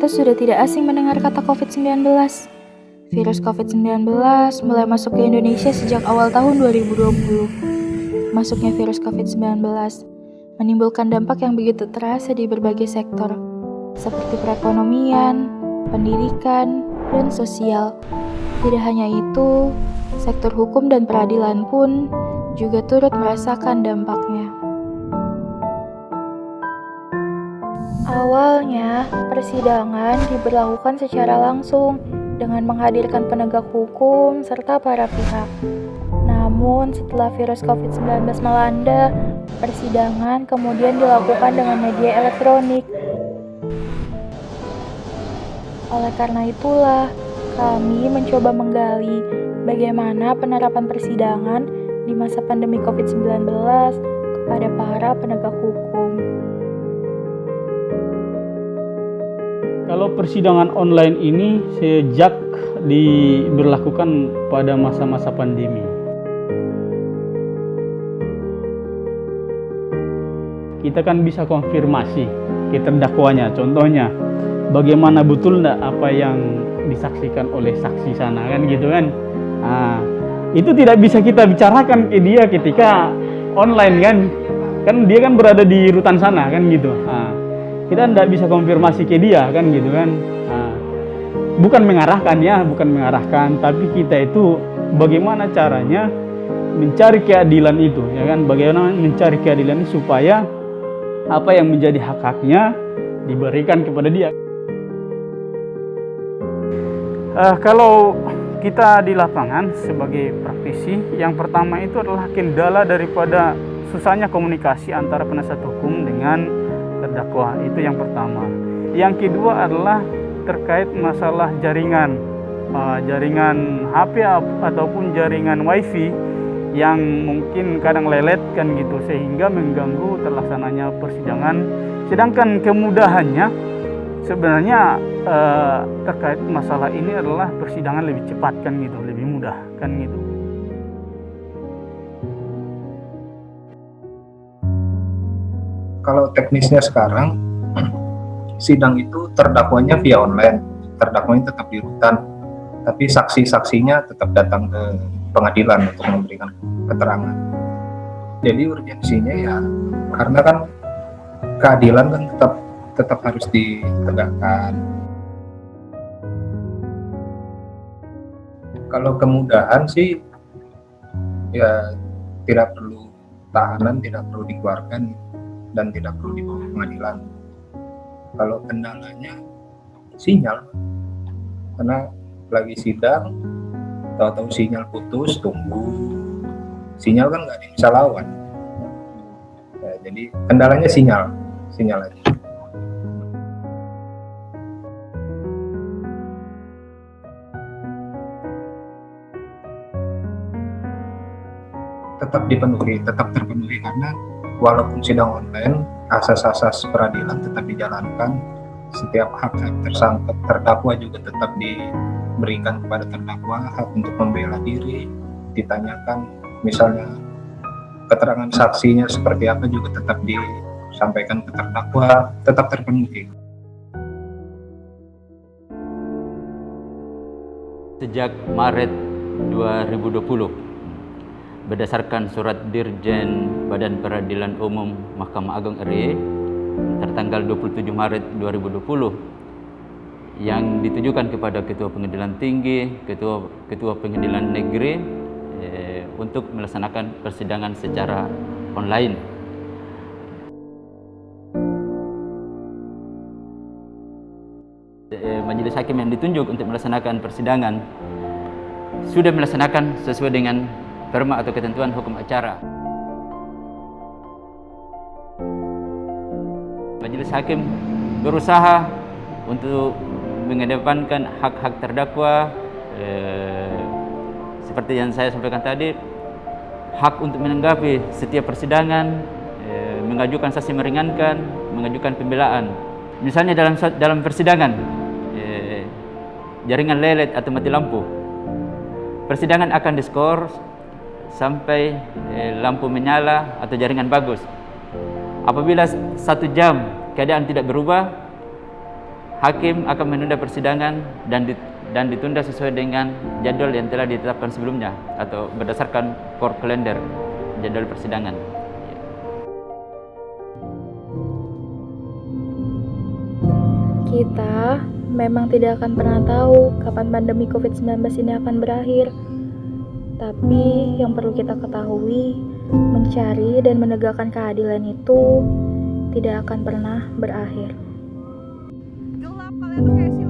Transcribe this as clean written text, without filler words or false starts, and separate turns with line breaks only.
kita sudah tidak asing mendengar kata COVID-19. Virus COVID-19 mulai masuk ke Indonesia sejak awal tahun 2020. Masuknya virus COVID-19 menimbulkan dampak yang begitu terasa di berbagai sektor, seperti perekonomian, pendidikan, dan sosial. Tidak hanya itu, sektor hukum dan peradilan pun juga turut merasakan dampaknya. Awalnya, persidangan diberlakukan secara langsung dengan menghadirkan penegak hukum serta para pihak. Namun, setelah virus COVID-19 melanda, persidangan kemudian dilakukan dengan media elektronik. Oleh karena itulah, kami mencoba menggali bagaimana penerapan persidangan di masa pandemi COVID-19 kepada para penegak hukum.
Kalau persidangan online ini sejak diberlakukan pada masa-masa pandemi. Kita kan bisa konfirmasi ke terdakwanya, contohnya bagaimana betul enggak apa yang disaksikan oleh saksi sana, kan gitu kan. Itu tidak bisa kita bicarakan ke dia ketika online kan dia kan berada di rutan sana kan gitu. Kita tidak bisa konfirmasi ke dia kan gitu kan. Bukan mengarahkan, tapi kita itu bagaimana caranya mencari keadilan itu, ya kan? Bagaimana mencari keadilan supaya apa yang menjadi hak-haknya diberikan kepada dia. Kalau kita di lapangan sebagai praktisi, yang pertama itu adalah kendala daripada susahnya komunikasi antara penasihat hukum dengan terdakwa, itu yang pertama. Yang kedua adalah terkait masalah jaringan HP ataupun jaringan WiFi yang mungkin kadang lelet kan gitu, sehingga mengganggu terlaksananya persidangan. Sedangkan kemudahannya sebenarnya terkait masalah ini adalah persidangan lebih cepat kan gitu, lebih mudah kan gitu.
Kalau teknisnya sekarang, sidang itu terdakwanya via online, terdakwanya tetap di rutan, tapi saksi-saksinya tetap datang ke pengadilan untuk memberikan keterangan. Jadi urgensinya ya, karena kan keadilan kan tetap harus ditegakkan. Kalau kemudahan sih, ya tidak perlu tahanan, tidak perlu dikeluarkan, dan tidak perlu dibawa ke pengadilan. Kalau kendalanya sinyal, karena lagi sidang, tahu-tahu sinyal putus, tunggu. Sinyal kan nggak ada yang bisa lawan. Ya, jadi kendalanya sinyal aja. Tetap terpenuhi karena walaupun sidang online, asas-asas peradilan tetap dijalankan. Setiap hak-hak tersangka terdakwa juga tetap diberikan kepada terdakwa, hak untuk membela diri ditanyakan, misalnya keterangan saksinya seperti apa juga tetap disampaikan ke terdakwa, tetap terpenuhi.
Sejak Maret 2020, berdasarkan surat Dirjen Badan Peradilan Umum Mahkamah Agung RI tertanggal 27 Maret 2020 yang ditujukan kepada Ketua Pengadilan Tinggi, Ketua Pengadilan Negeri untuk melaksanakan persidangan secara online. Majelis hakim yang ditunjuk untuk melaksanakan persidangan sudah melaksanakan sesuai dengan perma atau ketentuan hukum acara. Majelis hakim berusaha untuk mengedepankan hak-hak terdakwa, seperti yang saya sampaikan tadi, hak untuk menanggapi setiap persidangan, mengajukan saksi meringankan, mengajukan pembelaan. Misalnya dalam persidangan, jaringan lelet atau mati lampu, persidangan akan diskor sampai lampu menyala atau jaringan bagus. Apabila 1 jam keadaan tidak berubah, hakim akan menunda persidangan dan ditunda sesuai dengan jadwal yang telah ditetapkan sebelumnya atau berdasarkan court calendar jadwal persidangan.
Kita memang tidak akan pernah tahu kapan pandemi COVID-19 ini akan berakhir. Tapi yang perlu kita ketahui, mencari dan menegakkan keadilan itu tidak akan pernah berakhir.
Gelap, kalian tuh kayak